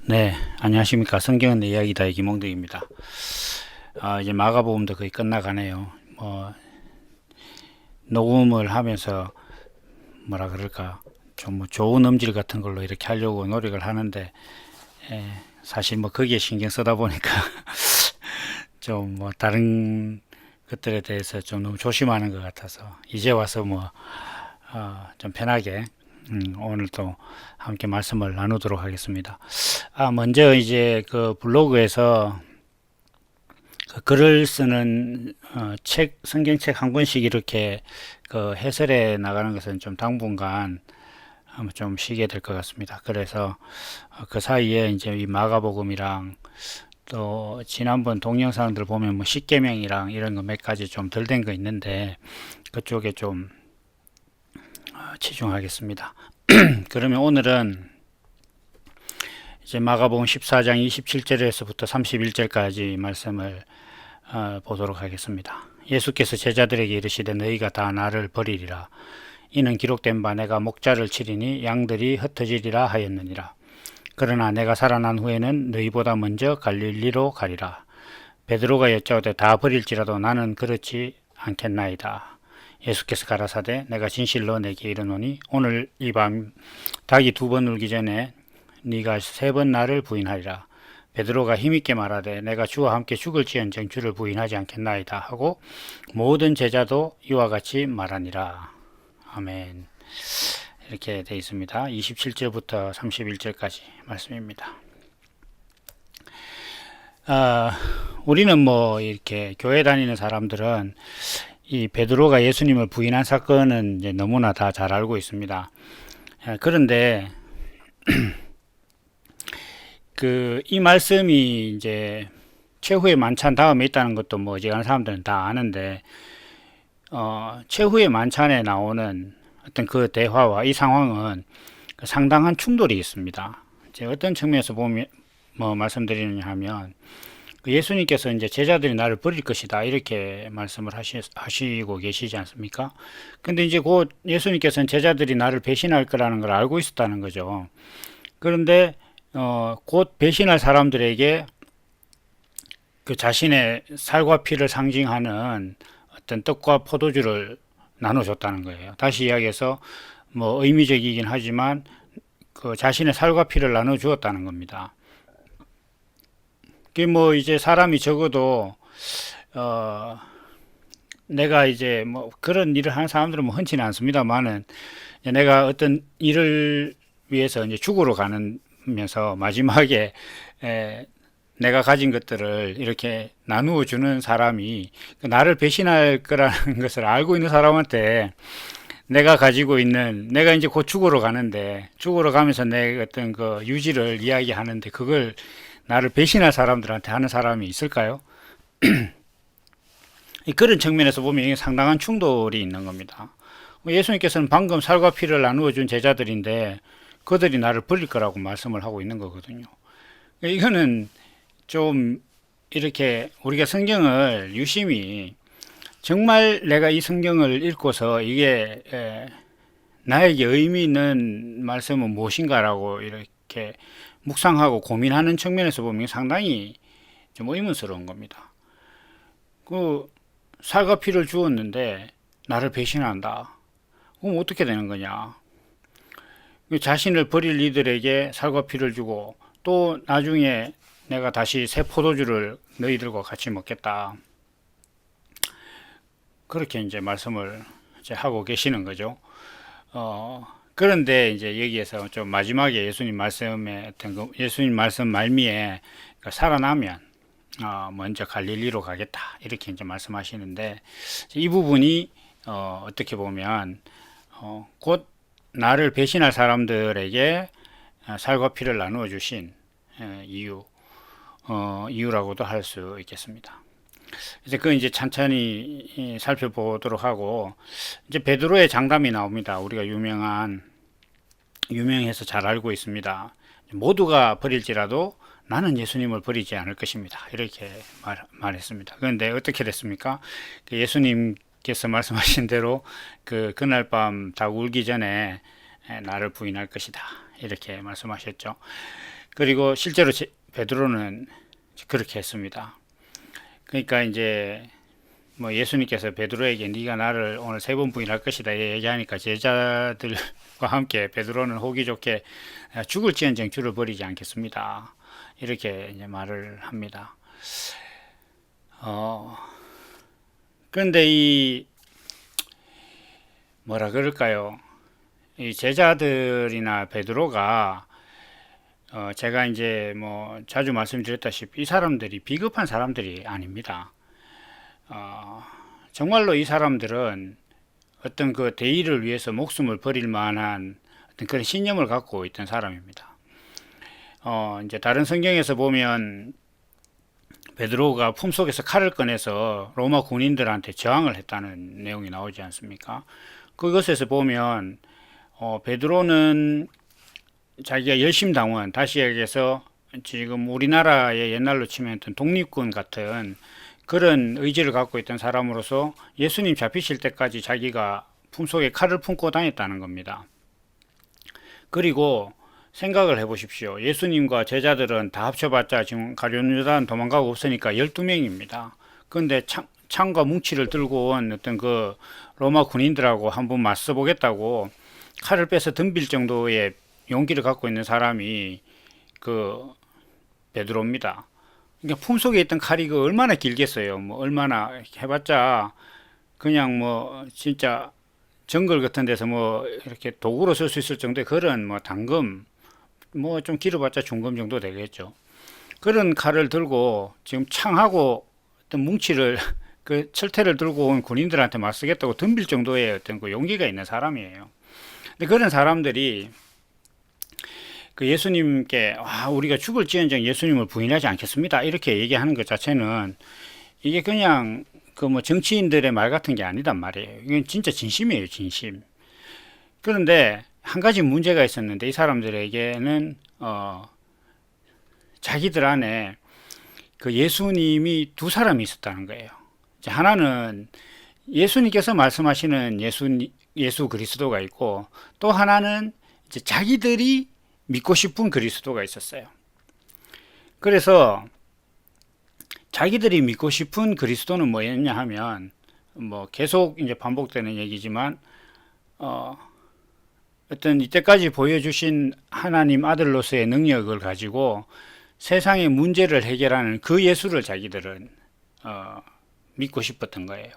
네, 안녕하십니까. 성경은 내 이야기다의 김홍덕입니다. 이제 마가복음도 거의 끝나가네요. 녹음을 하면서 뭐라 그럴까, 좀 뭐 좋은 음질 같은 걸로 이렇게 하려고 노력을 하는데, 사실 뭐 거기에 신경 쓰다 보니까 좀 뭐 다른 것들에 대해서 좀 너무 조심하는 것 같아서, 이제 와서 좀 편하게, 오늘 또 함께 말씀을 나누도록 하겠습니다. 먼저 이제 그 블로그에서 그 글을 쓰는 성경책 한 권씩 이렇게 그 해설해 나가는 것은 좀 당분간 한번 좀 쉬게 될 것 같습니다. 그래서 그 사이에 이제 이 마가복음이랑 또 지난번 동영상들 보면 뭐 십계명이랑 이런 거 몇 가지 좀 덜 된 거 있는데 그쪽에 좀 치중하겠습니다. 그러면 오늘은 이제 마가복음 14장 27절에서부터 31절까지 말씀을 보도록 하겠습니다. 예수께서 제자들에게 이르시되 너희가 다 나를 버리리라. 이는 기록된 바 내가 목자를 치리니 양들이 흩어지리라 하였느니라. 그러나 내가 살아난 후에는 너희보다 먼저 갈릴리로 가리라. 베드로가 여짜오되 다 버릴지라도 나는 그렇지 않겠나이다. 예수께서 가라사대 내가 진실로 내게 이르노니 오늘 이 밤 닭이 두 번 울기 전에 네가 세 번 나를 부인하리라. 베드로가 힘있게 말하되 내가 주와 함께 죽을지언정 주를 부인하지 않겠나이다 하고 모든 제자도 이와 같이 말하니라. 아멘. 이렇게 되어 있습니다. 27절부터 31절까지 말씀입니다. 우리는 뭐 이렇게 교회 다니는 사람들은 이 베드로가 예수님을 부인한 사건은 이제 너무나 다 잘 알고 있습니다. 그런데 이 말씀이 이제 최후의 만찬 다음에 있다는 것도 뭐 어지간한 사람들은 다 아는데, 최후의 만찬에 나오는 어떤 그 대화와 이 상황은 상당한 충돌이 있습니다. 이제 어떤 측면에서 보면, 뭐 말씀드리느냐 하면, 예수님께서 이제 제자들이 나를 버릴 것이다. 이렇게 말씀을 하시고 계시지 않습니까? 근데 이제 곧 예수님께서는 제자들이 나를 배신할 거라는 걸 알고 있었다는 거죠. 그런데 곧 배신할 사람들에게 그 자신의 살과 피를 상징하는 어떤 떡과 포도주를 나눠줬다는 거예요. 다시 이야기해서 뭐 의미적이긴 하지만 그 자신의 살과 피를 나눠주었다는 겁니다. 그 뭐 이제 사람이 적어도 어 내가 이제 뭐 그런 일을 하는 사람들은 뭐 흔치는 않습니다만은 내가 어떤 일을 위해서 이제 죽으러 가면서 마지막에 내가 가진 것들을 이렇게 나누어 주는 사람이 나를 배신할 거라는 것을 알고 있는 사람한테 내가 가지고 있는, 내가 이제 곧 죽으러 가는데 죽으러 가면서 내 어떤 그 유지를 이야기하는데 그걸 나를 배신할 사람들한테 하는 사람이 있을까요? 그런 측면에서 보면 이게 상당한 충돌이 있는 겁니다. 예수님께서는 방금 살과 피를 나누어 준 제자들인데 그들이 나를 버릴 거라고 말씀을 하고 있는 거거든요. 이거는 좀 이렇게 우리가 성경을 유심히 정말 내가 이 성경을 읽고서 이게 나에게 의미 있는 말씀은 무엇인가라고 이렇게 묵상하고 고민하는 측면에서 보면 상당히 좀 의문스러운 겁니다. 그 살과 피를 주었는데 나를 배신한다. 그럼 어떻게 되는 거냐? 자신을 버릴 이들에게 살과 피를 주고 또 나중에 내가 다시 새 포도주를 너희들과 같이 먹겠다. 그렇게 이제 말씀을 이제 하고 계시는 거죠. 그런데 이제 여기에서 좀 마지막에 예수님 말씀에 어떤 예수님 말씀 말미에 살아나면 먼저 갈릴리로 가겠다 이렇게 이제 말씀하시는데 이 부분이 어떻게 보면 곧 나를 배신할 사람들에게 살과 피를 나누어 주신 이유라고도 할 수 있겠습니다. 이제 이제 천천히 살펴보도록 하고 이제 베드로의 장담이 나옵니다. 우리가 유명해서 잘 알고 있습니다. 모두가 버릴지라도 나는 예수님을 버리지 않을 것입니다. 이렇게 말했습니다. 그런데 어떻게 됐습니까? 예수님께서 말씀하신 대로 그날 밤 닭 울기 전에 나를 부인할 것이다. 이렇게 말씀하셨죠. 그리고 실제로 베드로는 그렇게 했습니다. 그러니까 이제 뭐 예수님께서 베드로에게 네가 나를 오늘 3번 부인할 것이다 얘기하니까 제자들과 함께 베드로는 호기 좋게 죽을지언정 주를 버리지 않겠습니다. 이렇게 이제 말을 합니다. 그런데 이 뭐라 그럴까요? 이 제자들이나 베드로가 제가 이제 뭐 자주 말씀드렸다시피 이 사람들이 비겁한 사람들이 아닙니다. 정말로 이 사람들은 어떤 그 대의를 위해서 목숨을 버릴 만한 어떤 그런 신념을 갖고 있던 사람입니다. 이제 다른 성경에서 보면 베드로가 품속에서 칼을 꺼내서 로마 군인들한테 저항을 했다는 내용이 나오지 않습니까? 그것에서 보면 베드로는 자기가 열심당원, 다시 얘기해서 지금 우리나라의 옛날로 치면 독립군 같은 그런 의지를 갖고 있던 사람으로서 예수님 잡히실 때까지 자기가 품속에 칼을 품고 다녔다는 겁니다. 그리고 생각을 해보십시오. 예수님과 제자들은 다 합쳐봤자 지금 가룟유다는 도망가고 없으니까 12명입니다. 그런데 창과 뭉치를 들고 온 어떤 그 로마 군인들하고 한번 맞서보겠다고 칼을 빼서 덤빌 정도의 용기를 갖고 있는 사람이 그 베드로입니다. 그러니까 품속에 있던 칼이 그 얼마나 길겠어요. 뭐 얼마나 해봤자 그냥 뭐 진짜 정글 같은 데서 뭐 이렇게 도구로 쓸 수 있을 정도의 그런 뭐 단검 뭐 좀 길어봤자 중검 정도 되겠죠. 그런 칼을 들고 지금 창하고 어떤 뭉치를 그 철퇴를 들고 온 군인들한테 맞서겠다고 덤빌 정도의 어떤 그 용기가 있는 사람이에요. 근데 그런 사람들이 그 예수님께 우리가 죽을지언정 예수님을 부인하지 않겠습니다 이렇게 얘기하는 것 자체는 이게 그냥 그 뭐 정치인들의 말 같은 게 아니단 말이에요. 이건 진짜 진심이에요, 진심. 그런데 한 가지 문제가 있었는데 이 사람들에게는 자기들 안에 그 예수님이 두 사람이 있었다는 거예요. 하나는 예수님께서 말씀하시는 예수 그리스도가 있고, 또 하나는 이제 자기들이 믿고 싶은 그리스도가 있었어요. 그래서 자기들이 믿고 싶은 그리스도는 뭐였냐 하면 뭐 계속 이제 반복되는 얘기지만 어떤 이때까지 보여주신 하나님 아들로서의 능력을 가지고 세상의 문제를 해결하는 그 예수를 자기들은 믿고 싶었던 거예요.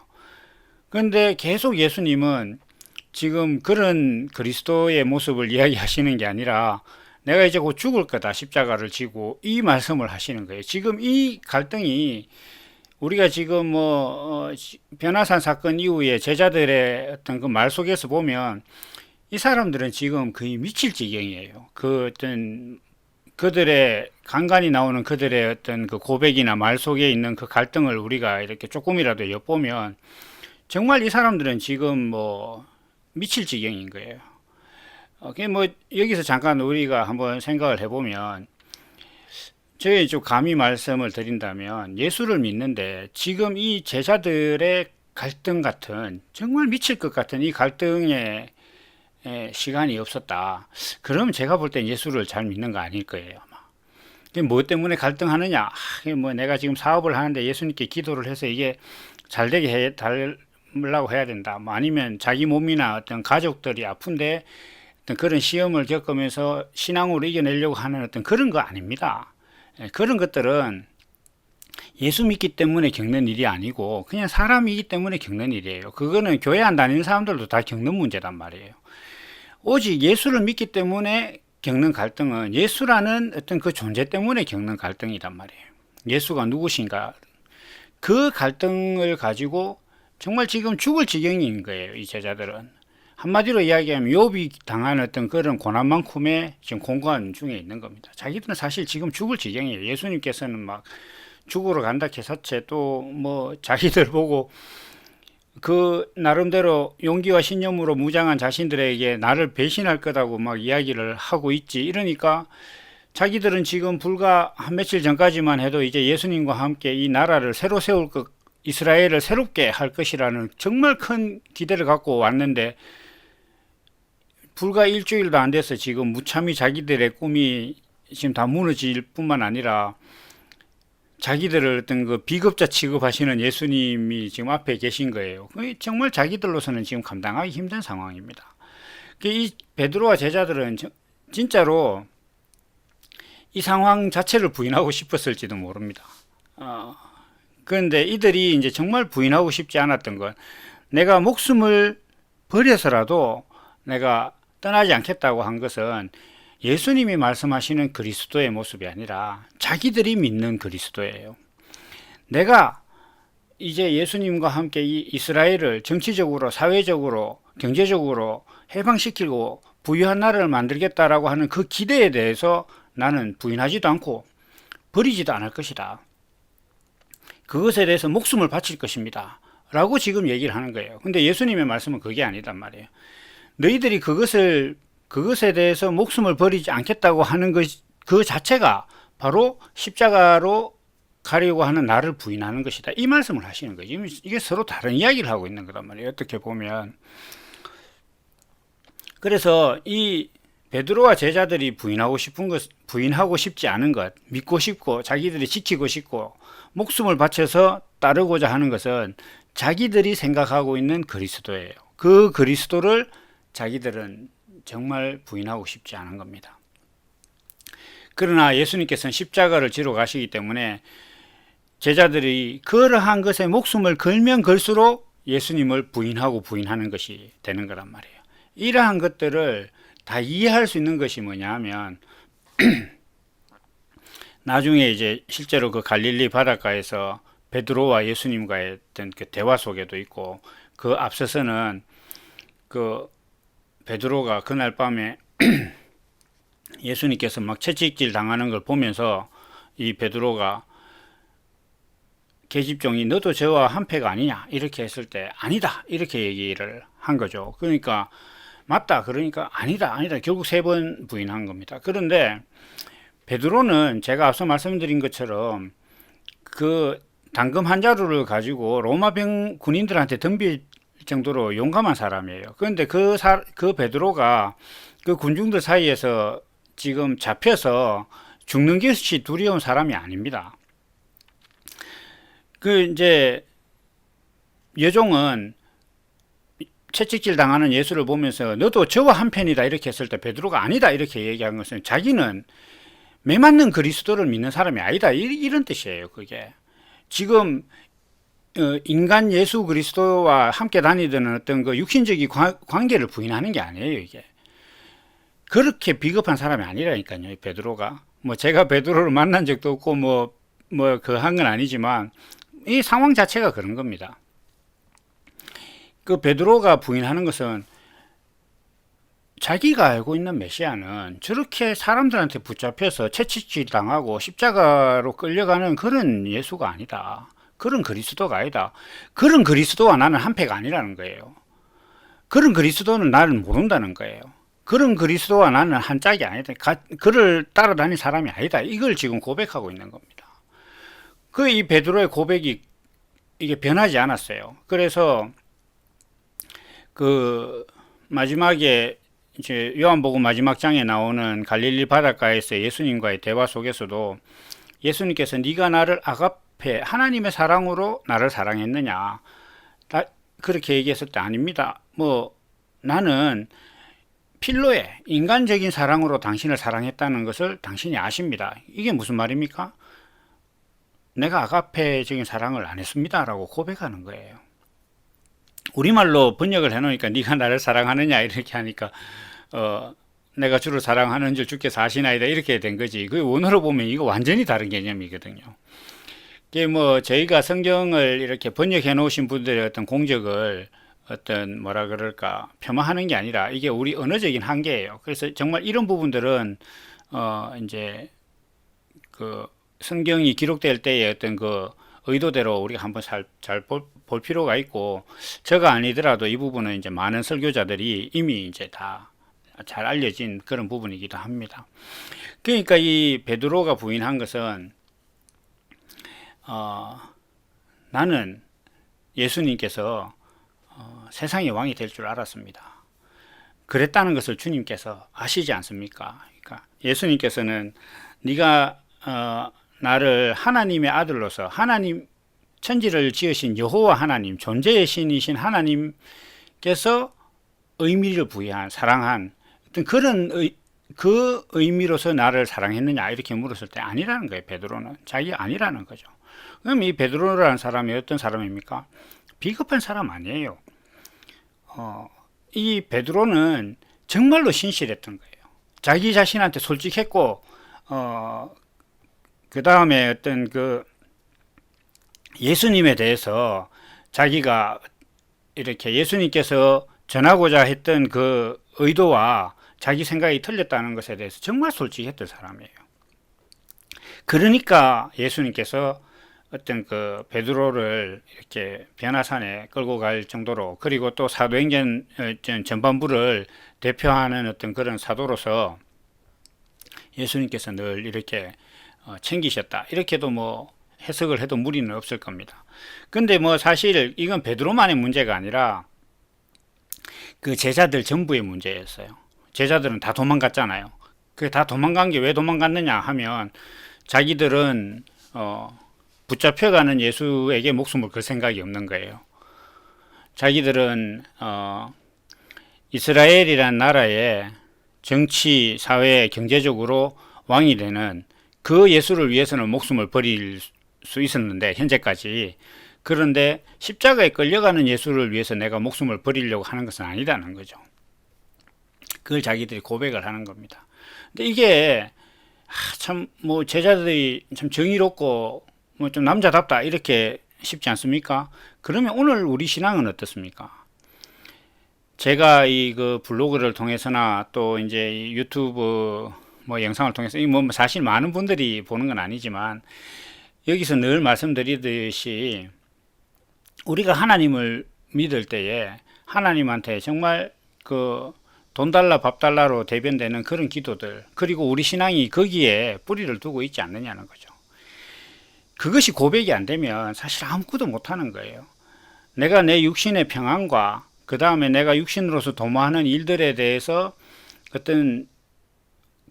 그런데 계속 예수님은 지금 그런 그리스도의 모습을 이야기하시는 게 아니라 내가 이제 곧 죽을 거다 십자가를 지고 이 말씀을 하시는 거예요. 지금 이 갈등이 우리가 지금 뭐 변화산 사건 이후에 제자들의 어떤 그 말 속에서 보면 이 사람들은 지금 거의 미칠 지경이에요. 그 어떤 그들의 간간히 나오는 그들의 어떤 그 고백이나 말 속에 있는 그 갈등을 우리가 이렇게 조금이라도 엿보면 정말 이 사람들은 지금 뭐 미칠 지경인 거예요. 뭐 여기서 잠깐 우리가 한번 생각을 해보면 저희 좀 감히 말씀을 드린다면 예수를 믿는데 지금 이 제자들의 갈등 같은 정말 미칠 것 같은 이 갈등에 시간이 없었다. 그럼 제가 볼 땐 예수를 잘 믿는 거 아닐 거예요. 아마. 뭐 때문에 갈등하느냐? 뭐 내가 지금 사업을 하는데 예수님께 기도를 해서 이게 잘 되게 달라고 해야 된다. 뭐 아니면 자기 몸이나 어떤 가족들이 아픈데 어떤 그런 시험을 겪으면서 신앙으로 이겨내려고 하는 어떤 그런 거 아닙니다. 그런 것들은 예수 믿기 때문에 겪는 일이 아니고 그냥 사람이기 때문에 겪는 일이에요. 그거는 교회 안 다니는 사람들도 다 겪는 문제단 말이에요. 오직 예수를 믿기 때문에 겪는 갈등은 예수라는 어떤 그 존재 때문에 겪는 갈등이란 말이에요. 예수가 누구신가? 그 갈등을 가지고 정말 지금 죽을 지경인 거예요. 이 제자들은. 한마디로 이야기하면 욥이 당한 어떤 그런 고난만큼의 지금 공간 중에 있는 겁니다. 자기들은 사실 지금 죽을 지경이에요. 예수님께서는 막 죽으러 간다 해서체 또 뭐 자기들 보고 그 나름대로 용기와 신념으로 무장한 자신들에게 나를 배신할 거다고 막 이야기를 하고 있지. 이러니까 자기들은 지금 불과 한 며칠 전까지만 해도 이제 예수님과 함께 이 나라를 새로 세울 것, 이스라엘을 새롭게 할 것이라는 정말 큰 기대를 갖고 왔는데 불과 일주일도 안 돼서 지금 무참히 자기들의 꿈이 지금 다 무너질 뿐만 아니라 자기들을 어떤 그 비겁자 취급하시는 예수님이 지금 앞에 계신 거예요. 정말 자기들로서는 지금 감당하기 힘든 상황입니다. 이 베드로와 제자들은 진짜로 이 상황 자체를 부인하고 싶었을지도 모릅니다. 그런데 이들이 이제 정말 부인하고 싶지 않았던 건, 내가 목숨을 버려서라도 내가 떠나지 않겠다고 한 것은 예수님이 말씀하시는 그리스도의 모습이 아니라 자기들이 믿는 그리스도예요. 내가 이제 예수님과 함께 이 이스라엘을 정치적으로, 사회적으로, 경제적으로 해방시키고 부유한 나라를 만들겠다라고 하는 그 기대에 대해서 나는 부인하지도 않고 버리지도 않을 것이다. 그것에 대해서 목숨을 바칠 것입니다. 라고 지금 얘기를 하는 거예요. 근데 예수님의 말씀은 그게 아니단 말이에요. 너희들이 그것에 대해서 목숨을 버리지 않겠다고 하는 그 자체가 바로 십자가로 가려고 하는 나를 부인하는 것이다. 이 말씀을 하시는 거죠. 이게 서로 다른 이야기를 하고 있는 거란 말이에요. 어떻게 보면. 그래서 이 베드로와 제자들이 부인하고 싶지 않은 것, 믿고 싶고 자기들이 지키고 싶고 목숨을 바쳐서 따르고자 하는 것은 자기들이 생각하고 있는 그리스도예요. 그 그리스도를 자기들은 정말 부인하고 싶지 않은 겁니다. 그러나 예수님께서는 십자가를 지러 가시기 때문에 제자들이 그러한 것에 목숨을 걸면 걸수록 예수님을 부인하는 것이 되는 거란 말이에요. 이러한 것들을 다 이해할 수 있는 것이 뭐냐 하면 나중에 이제 실제로 그 갈릴리 바닷가에서 베드로와 예수님과의 어떤 그 대화 속에도 있고, 그 앞서서는 그 베드로가 그날 밤에 예수님께서 막 채찍질 당하는 걸 보면서 이 베드로가 계집종이 너도 저와 한패가 아니냐 이렇게 했을 때 아니다 이렇게 얘기를 한 거죠. 그러니까 맞다 그러니까 아니다 결국 3번 부인한 겁니다. 그런데 베드로는 제가 앞서 말씀드린 것처럼 그 당금 한 자루를 가지고 로마 군인들한테 덤빌 정도로 용감한 사람이에요. 그런데 그 베드로가 그 군중들 사이에서 지금 잡혀서 죽는 것이 두려운 사람이 아닙니다. 이제 여종은 채찍질 당하는 예수를 보면서 너도 저와 한편이다 이렇게 했을 때 베드로가 아니다 이렇게 얘기한 것은 자기는 매맞는 그리스도를 믿는 사람이 아니다 이런 뜻이에요. 그게 지금 인간 예수 그리스도와 함께 다니던 어떤 그 육신적인 관계를 부인하는 게 아니에요. 이게 그렇게 비겁한 사람이 아니라니까요. 베드로가 뭐 제가 베드로를 만난 적도 없고 뭐 그 한 건 아니지만 이 상황 자체가 그런 겁니다. 그 베드로가 부인하는 것은 자기가 알고 있는 메시아는 저렇게 사람들한테 붙잡혀서 채찍질 당하고 십자가로 끌려가는 그런 예수가 아니다. 그런 그리스도가 아니다. 그런 그리스도와 나는 한패가 아니라는 거예요. 그런 그리스도는 나를 모른다는 거예요. 그런 그리스도와 나는 한 짝이 아니다. 그를 따라다닌 사람이 아니다. 이걸 지금 고백하고 있는 겁니다. 이 베드로의 고백이 이게 변하지 않았어요. 그래서 그 마지막에 이제 요한복음 마지막 장에 나오는 갈릴리 바닷가에서 예수님과의 대화 속에서도 예수님께서 네가 나를 아가페 하나님의 사랑으로 나를 사랑했느냐 그렇게 얘기했을 때 아닙니다. 나는 필로에 인간적인 사랑으로 당신을 사랑했다는 것을 당신이 아십니다. 이게 무슨 말입니까? 내가 아가페적인 사랑을 안 했습니다 라고 고백하는 거예요. 우리말로 번역을 해놓으니까 네가 나를 사랑하느냐 이렇게 하니까 내가 주를 사랑하는 줄 주께서 아시나이다 이렇게 된 거지. 그 원어로 보면 이거 완전히 다른 개념이거든요. 이게 저희가 성경을 이렇게 번역해 놓으신 분들의 어떤 공적을 어떤 뭐라 그럴까 폄하하는 게 아니라 이게 우리 언어적인 한계예요. 그래서 정말 이런 부분들은 이제 그 성경이 기록될 때의 어떤 그 의도대로 우리가 한번 잘 볼 필요가 있고, 저가 아니더라도 이 부분은 이제 많은 설교자들이 이미 이제 다 잘 알려진 그런 부분이기도 합니다. 그러니까 이 베드로가 부인한 것은 나는 예수님께서 세상의 왕이 될 줄 알았습니다. 그랬다는 것을 주님께서 아시지 않습니까? 그러니까 예수님께서는 네가 나를 하나님의 아들로서 하나님 천지를 지으신 여호와 하나님 존재의 신이신 하나님께서 의미를 부여한 사랑한 어떤 그런 그 의미로서 나를 사랑했느냐 이렇게 물었을 때 아니라는 거예요. 베드로는 자기가 아니라는 거죠. 그럼 이 베드로라는 사람이 어떤 사람입니까? 비겁한 사람 아니에요. 이 베드로는 정말로 신실했던 거예요. 자기 자신한테 솔직했고 그 다음에 어떤 그 예수님에 대해서 자기가 이렇게 예수님께서 전하고자 했던 그 의도와 자기 생각이 틀렸다는 것에 대해서 정말 솔직했던 사람이에요. 그러니까 예수님께서 어떤 그 베드로를 이렇게 변화산에 끌고 갈 정도로, 그리고 또 사도행전 전반부를 대표하는 어떤 그런 사도로서 예수님께서 늘 이렇게 챙기셨다, 이렇게도 뭐 해석을 해도 무리는 없을 겁니다. 근데 뭐 사실 이건 베드로만의 문제가 아니라 그 제자들 전부의 문제였어요. 제자들은 다 도망갔잖아요. 그 다 도망간 게 왜 도망갔느냐 하면 자기들은 붙잡혀가는 예수에게 목숨을 걸 생각이 없는 거예요. 자기들은 이스라엘이란 나라의 정치, 사회, 경제적으로 왕이 되는 그 예수를 위해서는 목숨을 버릴 수 있었는데 현재까지, 그런데 십자가에 끌려가는 예수를 위해서 내가 목숨을 버리려고 하는 것은 아니라는 거죠. 그걸 자기들이 고백을 하는 겁니다. 근데 이게 참 뭐 제자들이 참 정의롭고 뭐 좀 남자답다 이렇게 쉽지 않습니까? 그러면 오늘 우리 신앙은 어떻습니까? 제가 이 그 블로그를 통해서나 또 이제 이 유튜브 뭐 영상을 통해서 뭐 사실 많은 분들이 보는 건 아니지만 여기서 늘 말씀드리듯이 우리가 하나님을 믿을 때에 하나님한테 정말 그 돈 달라 밥 달라로 대변되는 그런 기도들, 그리고 우리 신앙이 거기에 뿌리를 두고 있지 않느냐는 거죠. 그것이 고백이 안 되면 사실 아무것도 못하는 거예요. 내가 내 육신의 평안과 그 다음에 내가 육신으로서 도모하는 일들에 대해서 어떤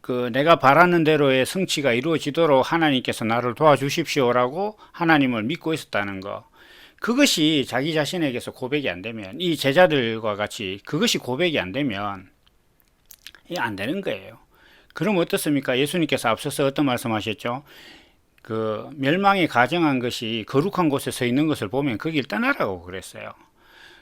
그 내가 바라는 대로의 성취가 이루어지도록 하나님께서 나를 도와주십시오라고 하나님을 믿고 있었다는 거, 그것이 자기 자신에게서 고백이 안 되면, 이 제자들과 같이 그것이 고백이 안 되면 이게 안 되는 거예요. 그럼 어떻습니까? 예수님께서 앞서서 어떤 말씀하셨죠? 그 멸망에 가정한 것이 거룩한 곳에 서 있는 것을 보면 거길 떠나라고 그랬어요.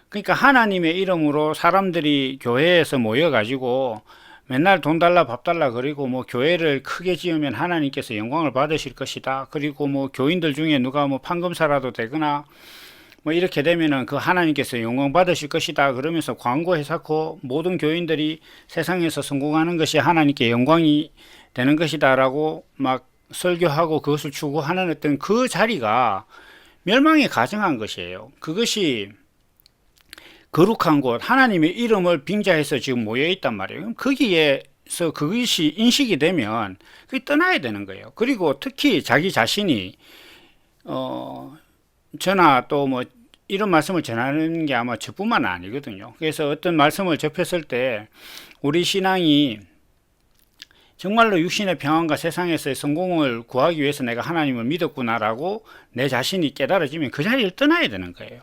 그러니까 하나님의 이름으로 사람들이 교회에서 모여가지고 맨날 돈 달라 밥 달라 그리고 뭐 교회를 크게 지으면 하나님께서 영광을 받으실 것이다. 그리고 뭐 교인들 중에 누가 뭐 판검사라도 되거나 뭐 이렇게 되면은 그 하나님께서 영광 받으실 것이다. 그러면서 광고해놓고 모든 교인들이 세상에서 성공하는 것이 하나님께 영광이 되는 것이다라고 막 설교하고 그것을 추구하는 어떤 그 자리가 멸망에 가정한 것이에요. 그것이 거룩한 곳, 하나님의 이름을 빙자해서 지금 모여 있단 말이에요. 그럼 거기에서 그것이 인식이 되면 그게 떠나야 되는 거예요. 그리고 특히 자기 자신이 저나 또 뭐 이런 말씀을 전하는 게 아마 저뿐만 아니거든요. 그래서 어떤 말씀을 접했을 때 우리 신앙이 정말로 육신의 평안과 세상에서의 성공을 구하기 위해서 내가 하나님을 믿었구나라고 내 자신이 깨달아지면 그 자리를 떠나야 되는 거예요.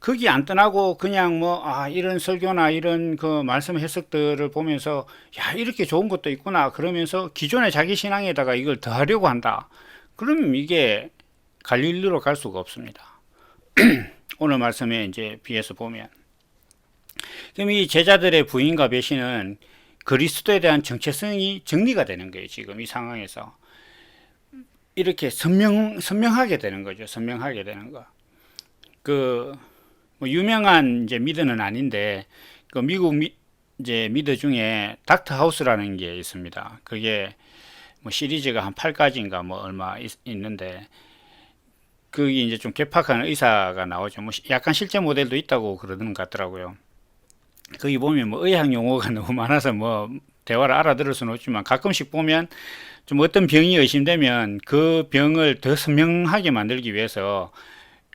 거기 안 떠나고 그냥 뭐 이런 설교나 이런 그 말씀 해석들을 보면서 야 이렇게 좋은 것도 있구나 그러면서 기존의 자기 신앙에다가 이걸 더하려고 한다. 그러면 이게 갈릴리로 갈 수가 없습니다. 오늘 말씀에 이제 비해서 보면, 그럼 이 제자들의 부인과 배신은 그리스도에 대한 정체성이 정리가 되는 거예요. 지금 이 상황에서 이렇게 선명하게 되는 거죠. 선명하게 되는 거. 그 뭐 유명한 이제 미드는 아닌데 그 미국 이제 미드 중에 닥터 하우스라는 게 있습니다. 그게 뭐 시리즈가 한 8가지인가 뭐 얼마 있는데 그게 이제 좀 괴팍한 의사가 나오죠. 뭐 약간 실제 모델도 있다고 그러는 것 같더라고요. 거기 보면 뭐 의학 용어가 너무 많아서 뭐 대화를 알아들을 수는 없지만 가끔씩 보면 좀 어떤 병이 의심되면 그 병을 더 선명하게 만들기 위해서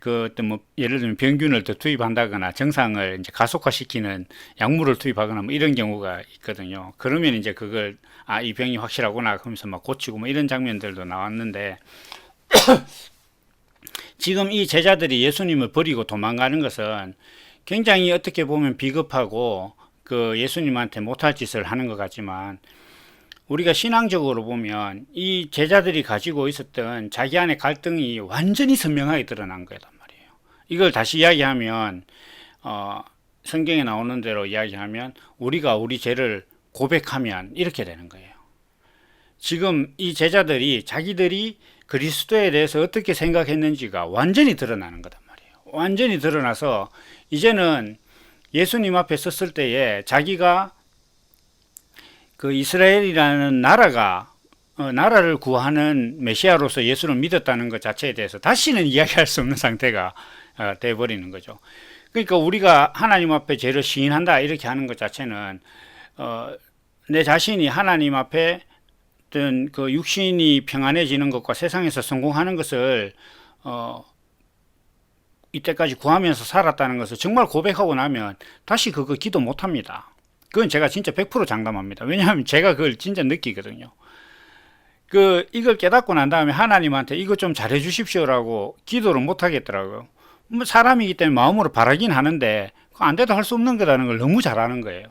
그 어떤 뭐 예를 들면 병균을 더 투입한다거나 정상을 이제 가속화시키는 약물을 투입하거나 뭐 이런 경우가 있거든요. 그러면 이제 그걸 이 병이 확실하구나 하면서 막 고치고 뭐 이런 장면들도 나왔는데 지금 이 제자들이 예수님을 버리고 도망가는 것은 굉장히 어떻게 보면 비겁하고 그 예수님한테 못할 짓을 하는 것 같지만 우리가 신앙적으로 보면 이 제자들이 가지고 있었던 자기 안의 갈등이 완전히 선명하게 드러난 거단 말이에요. 이걸 다시 이야기하면 성경에 나오는 대로 이야기하면 우리가 우리 죄를 고백하면 이렇게 되는 거예요. 지금 이 제자들이 자기들이 그리스도에 대해서 어떻게 생각했는지가 완전히 드러나는 거단 말이에요. 완전히 드러나서 이제는 예수님 앞에 섰을 때에 자기가 그 이스라엘이라는 나라가 나라를 구하는 메시아로서 예수를 믿었다는 것 자체에 대해서 다시는 이야기할 수 없는 상태가 돼버리는 거죠. 그러니까 우리가 하나님 앞에 죄를 시인한다 이렇게 하는 것 자체는 내 자신이 하나님 앞에 어떤 그 육신이 평안해지는 것과 세상에서 성공하는 것을 이때까지 구하면서 살았다는 것을 정말 고백하고 나면 다시 그거 기도 못합니다. 그건 제가 진짜 100% 장담합니다. 왜냐하면 제가 그걸 진짜 느끼거든요. 이걸 깨닫고 난 다음에 하나님한테 이거 좀 잘해 주십시오라고 기도를 못 하겠더라고요. 뭐 사람이기 때문에 마음으로 바라긴 하는데 안 돼도 할 수 없는 거라는 걸 너무 잘 아는 거예요.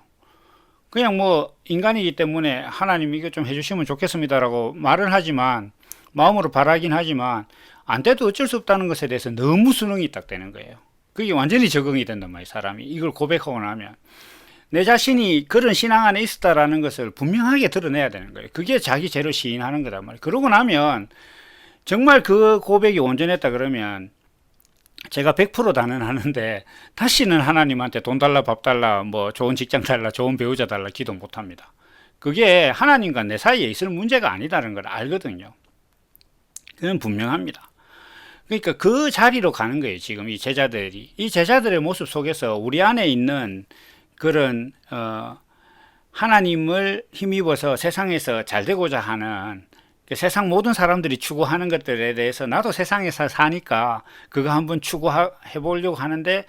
그냥 뭐 인간이기 때문에 하나님 이거 좀 해주시면 좋겠습니다라고 말은 하지만 마음으로 바라긴 하지만 안 돼도 어쩔 수 없다는 것에 대해서 너무 수능이 딱 되는 거예요. 그게 완전히 적응이 된단 말이에요. 사람이 이걸 고백하고 나면 내 자신이 그런 신앙 안에 있었다라는 것을 분명하게 드러내야 되는 거예요. 그게 자기 죄를 시인하는 거단 말이에요. 그러고 나면 정말 그 고백이 온전했다 그러면 제가 100% 단언하는데 다시는 하나님한테 돈 달라 밥 달라 뭐 좋은 직장 달라 좋은 배우자 달라 기도 못합니다. 그게 하나님과 내 사이에 있을 문제가 아니다는 걸 알거든요. 그건 분명합니다. 그러니까 그 자리로 가는 거예요. 지금 이 제자들이. 이 제자들의 모습 속에서 우리 안에 있는 그런 하나님을 힘입어서 세상에서 잘 되고자 하는 세상 모든 사람들이 추구하는 것들에 대해서 나도 세상에서 사니까 그거 한번 추구해 보려고 하는데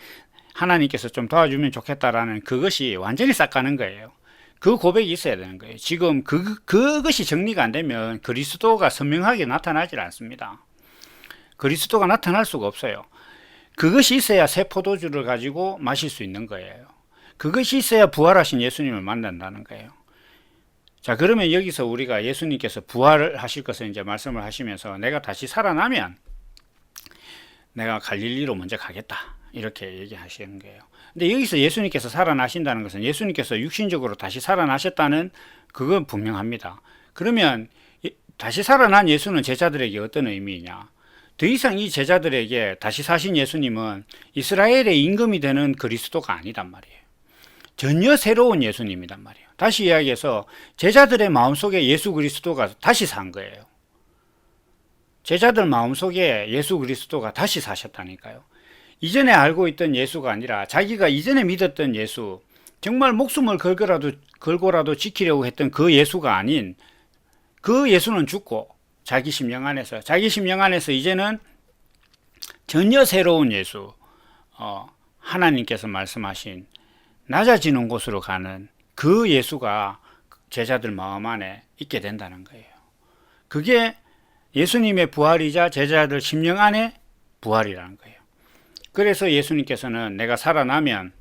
하나님께서 좀 도와주면 좋겠다라는 그것이 완전히 싹 가는 거예요. 그 고백이 있어야 되는 거예요. 지금 그것이 정리가 안 되면 그리스도가 선명하게 나타나질 않습니다. 그리스도가 나타날 수가 없어요. 그것이 있어야 새 포도주를 가지고 마실 수 있는 거예요. 그것이 있어야 부활하신 예수님을 만난다는 거예요. 자, 그러면 여기서 우리가 예수님께서 부활을 하실 것을 이제 말씀을 하시면서 내가 다시 살아나면 내가 갈릴리로 먼저 가겠다. 이렇게 얘기하시는 거예요. 근데 여기서 예수님께서 살아나신다는 것은 예수님께서 육신적으로 다시 살아나셨다는 그건 분명합니다. 그러면 다시 살아난 예수는 제자들에게 어떤 의미이냐? 더 이상 이 제자들에게 다시 사신 예수님은 이스라엘의 임금이 되는 그리스도가 아니단 말이에요. 전혀 새로운 예수님이란 말이에요. 다시 이야기해서 제자들의 마음속에 예수 그리스도가 다시 산 거예요. 제자들 마음속에 예수 그리스도가 다시 사셨다니까요. 이전에 알고 있던 예수가 아니라 자기가 이전에 믿었던 예수, 정말 목숨을 걸고라도 지키려고 했던 그 예수가 아닌 그 예수는 죽고 자기 심령 안에서 이제는 전혀 새로운 예수, 하나님께서 말씀하신 낮아지는 곳으로 가는 그 예수가 제자들 마음 안에 있게 된다는 거예요. 그게 예수님의 부활이자 제자들 심령 안에 부활이라는 거예요. 그래서 예수님께서는 내가 살아나면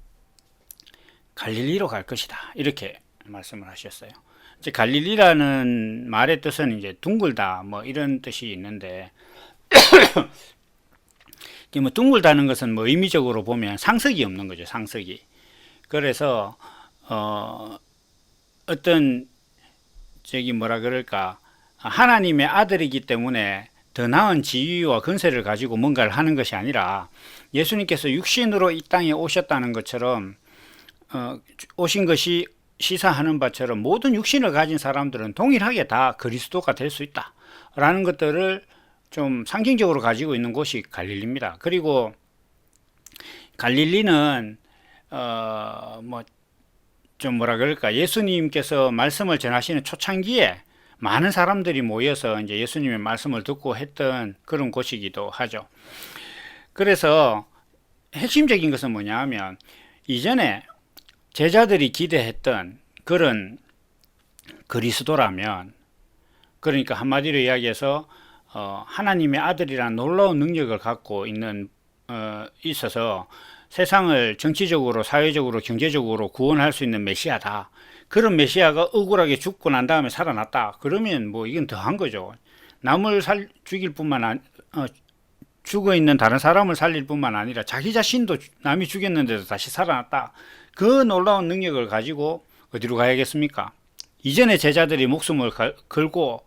갈릴리로 갈 것이다. 이렇게 말씀을 하셨어요. 이제 갈릴리라는 말의 뜻은 이제 둥글다 뭐 이런 뜻이 있는데 뭐 둥글다는 것은 뭐 의미적으로 보면 상석이 없는 거죠. 상석이. 그래서 어떤 뭐라 그럴까 하나님의 아들이기 때문에 더 나은 지위와 권세를 가지고 뭔가를 하는 것이 아니라 예수님께서 육신으로 이 땅에 오셨다는 것처럼 오신 것이 시사하는 바처럼 모든 육신을 가진 사람들은 동일하게 다 그리스도가 될 수 있다 라는 것들을 좀 상징적으로 가지고 있는 곳이 갈릴리입니다. 그리고 갈릴리는 뭐라 그럴까 예수님께서 말씀을 전하시는 초창기에 많은 사람들이 모여서 이제 예수님의 말씀을 듣고 했던 그런 곳이기도 하죠. 그래서 핵심적인 것은 뭐냐 하면 이전에 제자들이 기대했던 그런 그리스도라면, 그러니까 한마디로 이야기해서 하나님의 아들이라는 놀라운 능력을 갖고 있어서 세상을 정치적으로, 사회적으로, 경제적으로 구원할 수 있는 메시아다. 그런 메시아가 억울하게 죽고 난 다음에 살아났다. 그러면 뭐 이건 더한 거죠. 남을 죽일 뿐만 죽어 있는 다른 사람을 살릴 뿐만 아니라 자기 자신도 남이 죽였는데도 다시 살아났다. 그 놀라운 능력을 가지고 어디로 가야겠습니까? 이전에 제자들이 목숨을 걸고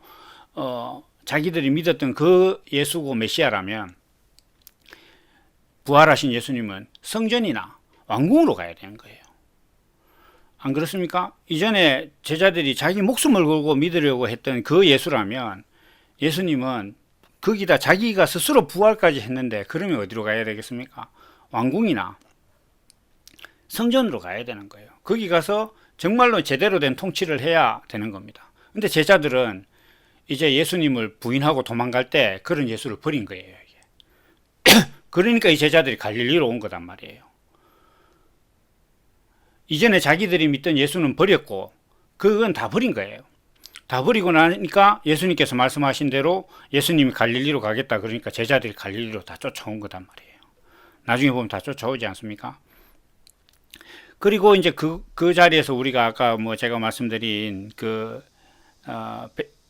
자기들이 믿었던 그 예수고 메시아라면, 부활하신 예수님은 성전이나 왕궁으로 가야 되는 거예요. 안 그렇습니까? 이전에 제자들이 자기 목숨을 걸고 믿으려고 했던 그 예수라면, 예수님은 거기다 자기가 스스로 부활까지 했는데, 그러면 어디로 가야 되겠습니까? 왕궁이나 성전으로 가야 되는 거예요. 거기 가서 정말로 제대로 된 통치를 해야 되는 겁니다. 근데 제자들은 이제 예수님을 부인하고 도망갈 때 그런 예수를 버린 거예요. 그러니까 이 제자들이 갈릴리로 온 거단 말이에요. 이전에 자기들이 믿던 예수는 버렸고, 그건 다 버린 거예요. 다 버리고 나니까 예수님께서 말씀하신 대로 예수님이 갈릴리로 가겠다 그러니까 제자들이 갈릴리로 다 쫓아온 거단 말이에요. 나중에 보면 다 쫓아오지 않습니까? 그리고 이제 그 자리에서 우리가 아까 제가 말씀드린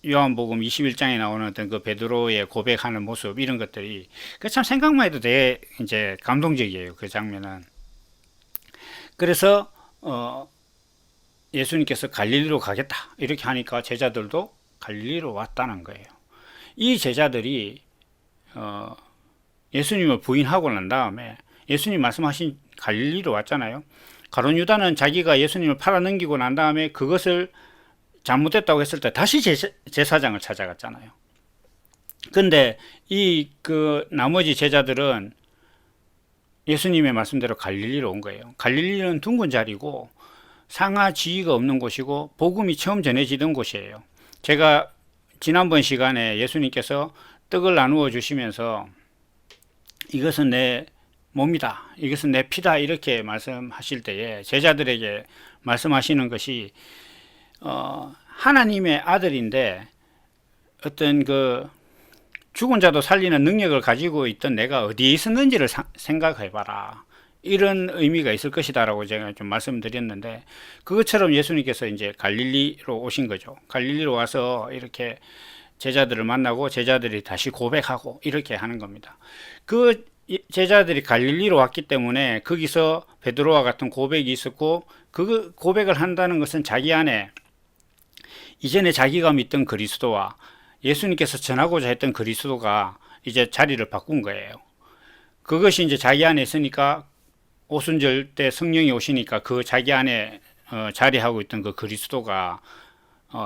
요한복음 21장에 나오는 어떤 그 베드로의 고백하는 모습, 이런 것들이 참 생각만 해도 되게 이제 감동적이에요. 그 장면은. 그래서 예수님께서 갈릴리로 가겠다 이렇게 하니까 제자들도 갈릴리로 왔다는 거예요. 이 제자들이 예수님을 부인하고 난 다음에 예수님 말씀하신 갈릴리로 왔잖아요. 가룟 유다는 자기가 예수님을 팔아넘기고 난 다음에 그것을 잘못됐다고 했을 때 다시 제사장을 찾아갔잖아요. 근데 나머지 제자들은 예수님의 말씀대로 갈릴리로 온 거예요. 갈릴리는 둥근 자리고 상하 지위가 없는 곳이고 복음이 처음 전해지던 곳이에요. 제가 지난번 시간에 예수님께서 떡을 나누어 주시면서 이것은 내 몸이다, 이것은 내 피다, 이렇게 말씀하실 때에 제자들에게 말씀하시는 것이 하나님의 아들인데 어떤 죽은 자도 살리는 능력을 가지고 있던 내가 어디에 있었는지를 생각해봐라, 이런 의미가 있을 것이다라고 제가 좀 말씀드렸는데, 그것처럼 예수님께서 이제 갈릴리로 오신 거죠. 갈릴리로 와서 이렇게 제자들을 만나고 제자들이 다시 고백하고 이렇게 하는 겁니다. 그 제자들이 갈릴리로 왔기 때문에 거기서 베드로와 같은 고백이 있었고, 그 고백을 한다는 것은 자기 안에 이전에 자기가 믿던 그리스도와 예수님께서 전하고자 했던 그리스도가 이제 자리를 바꾼 거예요. 그것이 이제 자기 안에 있으니까 오순절 때 성령이 오시니까 그 자기 안에 자리하고 있던 그 그리스도가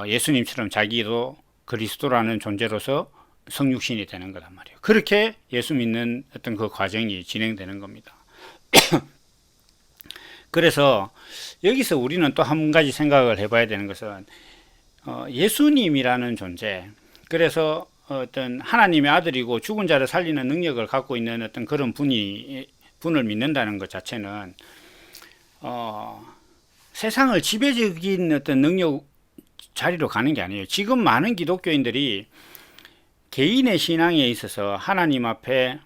예수님처럼 자기도 그리스도라는 존재로서 성육신이 되는 거란 말이에요. 그렇게 예수 믿는 어떤 그 과정이 진행되는 겁니다. 그래서 여기서 우리는 또 한 가지 생각을 해봐야 되는 것은 예수님이라는 존재, 그래서 어떤 하나님의 아들이고 죽은 자를 살리는 능력을 갖고 있는 어떤 그런 분을 믿는다는 것 자체는 세상을 지배적인 어떤 능력 자리로 가는 게 아니에요. 지금 많은 기독교인들이 개인의 신앙에 있어서 하나님 앞에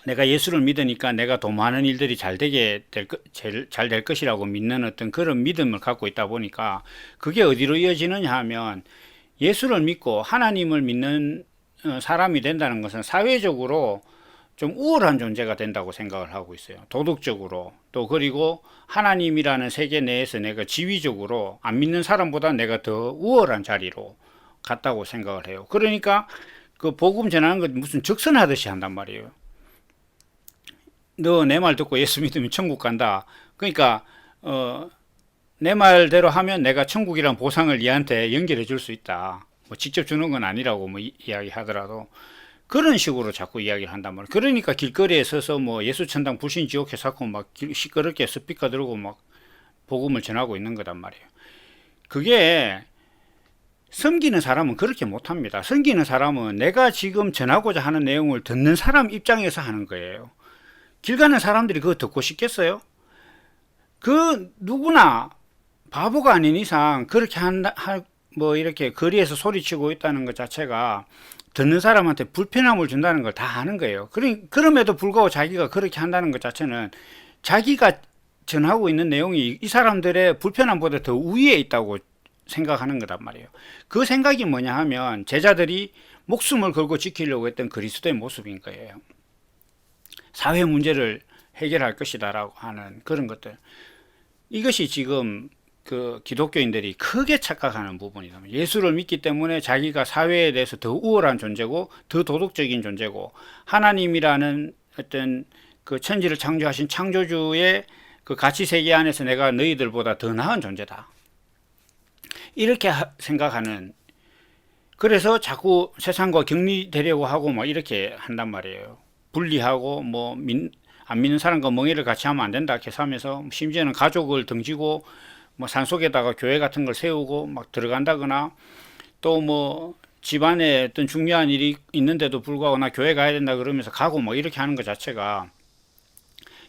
내가 예수를 믿으니까 내가 더 많은 일들이 잘 될 것이라고 믿는 어떤 그런 믿음을 갖고 있다 보니까 그게 어디로 이어지느냐 하면, 예수를 믿고 하나님을 믿는 사람이 된다는 것은 사회적으로 좀 우월한 존재가 된다고 생각을 하고 있어요. 도덕적으로, 또 그리고 하나님이라는 세계 내에서 내가 지위적으로 안 믿는 사람보다 내가 더 우월한 자리로 갔다고 생각을 해요. 그러니까 그 복음 전하는 것 무슨 적선하듯이 한단 말이에요. 너 내 말 듣고 예수 믿으면 천국 간다. 그러니까 내 말대로 하면 내가 천국이란 보상을 얘한테 연결해 줄 수 있다. 직접 주는 건 아니라고 이야기 하더라도 그런 식으로 자꾸 이야기를 한단 말이에요. 그러니까 길거리에 서서 예수 천당 불신 지옥 해사고 막 시끄럽게 스피커 들고 막 복음을 전하고 있는 거단 말이에요. 그게 섬기는 사람은 그렇게 못합니다. 섬기는 사람은 내가 지금 전하고자 하는 내용을 듣는 사람 입장에서 하는 거예요. 길 가는 사람들이 그거 듣고 싶겠어요? 그 누구나 바보가 아닌 이상 그렇게 뭐 이렇게 거리에서 소리치고 있다는 것 자체가 듣는 사람한테 불편함을 준다는 걸 다 아는 거예요. 그럼에도 불구하고 자기가 그렇게 한다는 것 자체는 자기가 전하고 있는 내용이 이 사람들의 불편함보다 더 우위에 있다고 생각하는 거란 말이에요. 그 생각이 뭐냐 하면 제자들이 목숨을 걸고 지키려고 했던 그리스도의 모습인 거예요. 사회 문제를 해결할 것이다라고 하는 그런 것들. 이것이 지금 그 기독교인들이 크게 착각하는 부분이다. 예수를 믿기 때문에 자기가 사회에 대해서 더 우월한 존재고 더 도덕적인 존재고 하나님이라는 어떤 그 천지를 창조하신 창조주의 그 가치 세계 안에서 내가 너희들보다 더 나은 존재다. 이렇게 생각하는, 그래서 자꾸 세상과 격리되려고 하고 막 이렇게 한단 말이에요. 분리하고 뭐 안 믿는 사람과 멍해를 같이 하면 안 된다 이렇게 하면서 심지어는 가족을 등지고 뭐 산속에다가 교회 같은 걸 세우고 막 들어간다거나 또 뭐 집안에 어떤 중요한 일이 있는데도 불구하고 나 교회 가야 된다 그러면서 가고 뭐 이렇게 하는 것 자체가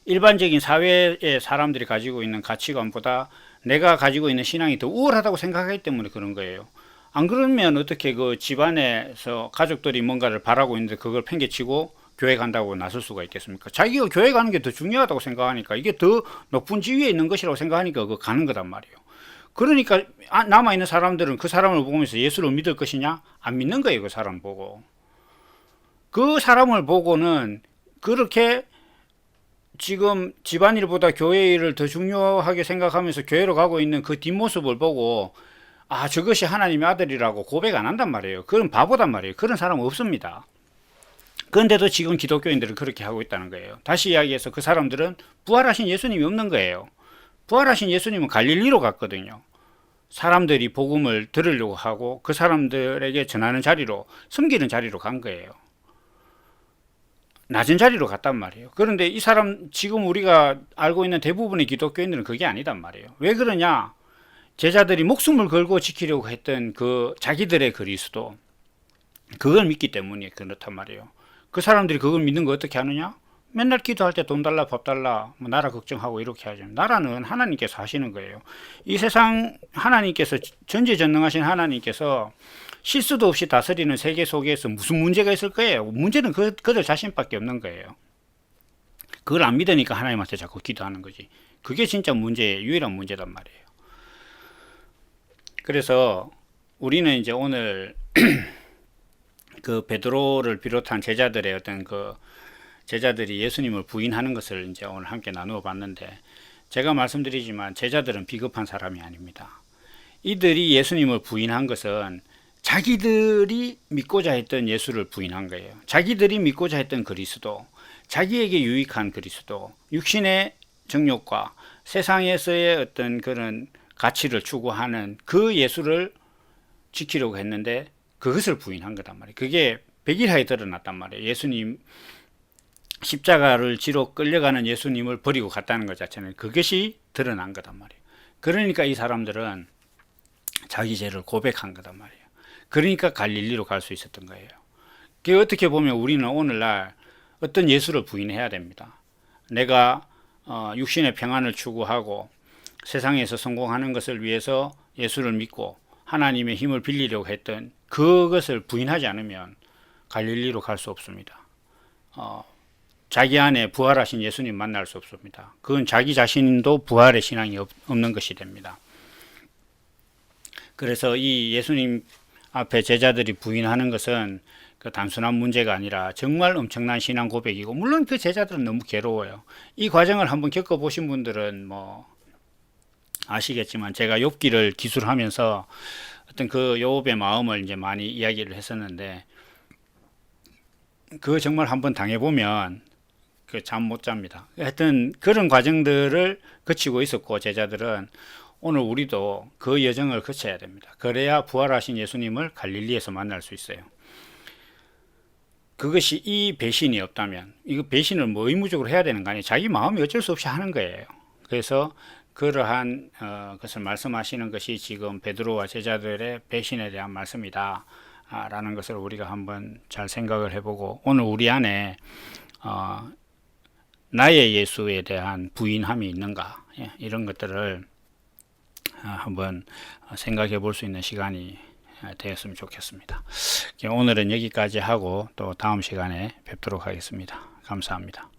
일반적인 사회의 사람들이 가지고 있는 가치관보다 내가 가지고 있는 신앙이 더 우월하다고 생각하기 때문에 그런 거예요. 안 그러면 어떻게 그 집안에서 가족들이 뭔가를 바라고 있는데 그걸 팽개치고 교회 간다고 나설 수가 있겠습니까? 자기가 교회 가는 게 더 중요하다고 생각하니까, 이게 더 높은 지위에 있는 것이라고 생각하니까 그거 가는 거단 말이에요. 그러니까 남아있는 사람들은 그 사람을 보면서 예수를 믿을 것이냐? 안 믿는 거예요. 그 사람 보고. 그 사람을 보고는 그렇게 지금 집안일보다 교회 일을 더 중요하게 생각하면서 교회로 가고 있는 그 뒷모습을 보고 아, 저것이 하나님의 아들이라고 고백 안 한단 말이에요. 그건 바보단 말이에요. 그런 사람 없습니다. 그런데도 지금 기독교인들은 그렇게 하고 있다는 거예요. 다시 이야기해서 그 사람들은 부활하신 예수님이 없는 거예요. 부활하신 예수님은 갈릴리로 갔거든요. 사람들이 복음을 들으려고 하고 그 사람들에게 전하는 자리로, 섬기는 자리로 간 거예요. 낮은 자리로 갔단 말이에요. 그런데 이 사람, 지금 우리가 알고 있는 대부분의 기독교인들은 그게 아니단 말이에요. 왜 그러냐? 제자들이 목숨을 걸고 지키려고 했던 그 자기들의 그리스도, 그걸 믿기 때문에 그렇단 말이에요. 그 사람들이 그걸 믿는 거 어떻게 하느냐? 맨날 기도할 때 돈 달라, 밥 달라, 뭐 나라 걱정하고 이렇게 하죠. 나라는 하나님께서 하시는 거예요. 이 세상 하나님께서, 전지전능하신 하나님께서 실수도 없이 다스리는 세계 속에서 무슨 문제가 있을 거예요? 문제는 그들 자신밖에 없는 거예요. 그걸 안 믿으니까 하나님한테 자꾸 기도하는 거지. 그게 진짜 문제의 유일한 문제단 말이에요. 그래서 우리는 이제 오늘 그 베드로를 비롯한 제자들의 어떤 그 제자들이 예수님을 부인하는 것을 이제 오늘 함께 나누어 봤는데, 제가 말씀드리지만 제자들은 비겁한 사람이 아닙니다. 이들이 예수님을 부인한 것은 자기들이 믿고자 했던 예수를 부인한 거예요. 자기들이 믿고자 했던 그리스도, 자기에게 유익한 그리스도, 육신의 정욕과 세상에서의 어떤 그런 가치를 추구하는 그 예수를 지키려고 했는데 그것을 부인한 거단 말이에요. 그게 백일하에 드러났단 말이에요. 예수님, 십자가를 지러 끌려가는 예수님을 버리고 갔다는 것 자체는 그것이 드러난 거단 말이에요. 그러니까 이 사람들은 자기 죄를 고백한 거단 말이에요. 그러니까 갈릴리로 갈 수 있었던 거예요. 그 어떻게 보면 우리는 오늘날 어떤 예수를 부인해야 됩니다. 내가 육신의 평안을 추구하고 세상에서 성공하는 것을 위해서 예수를 믿고 하나님의 힘을 빌리려고 했던 그것을 부인하지 않으면 갈릴리로 갈 수 없습니다. 자기 안에 부활하신 예수님 만날 수 없습니다. 그건 자기 자신도 부활의 신앙이 없는 것이 됩니다. 그래서 이 예수님 앞에 제자들이 부인하는 것은 그 단순한 문제가 아니라 정말 엄청난 신앙 고백이고, 물론 그 제자들은 너무 괴로워요. 이 과정을 한번 겪어보신 분들은 뭐 아시겠지만, 제가 욥기를 기술하면서 어떤 그 욥의 마음을 이제 많이 이야기를 했었는데, 그거 정말 한번 당해보면 그 잠 못 잡니다. 하여튼 그런 과정들을 거치고 있었고, 제자들은 오늘 우리도 그 여정을 거쳐야 됩니다. 그래야 부활하신 예수님을 갈릴리에서 만날 수 있어요. 그것이 이 배신이 없다면, 이거 배신을 뭐 의무적으로 해야 되는 거 아니에요. 자기 마음이 어쩔 수 없이 하는 거예요. 그래서 그러한 것을 말씀하시는 것이 지금 베드로와 제자들의 배신에 대한 말씀이다 라는 것을 우리가 한번 잘 생각을 해보고, 오늘 우리 안에 나의 예수에 대한 부인함이 있는가, 이런 것들을 한번 생각해 볼 수 있는 시간이 되었으면 좋겠습니다. 오늘은 여기까지 하고 또 다음 시간에 뵙도록 하겠습니다. 감사합니다.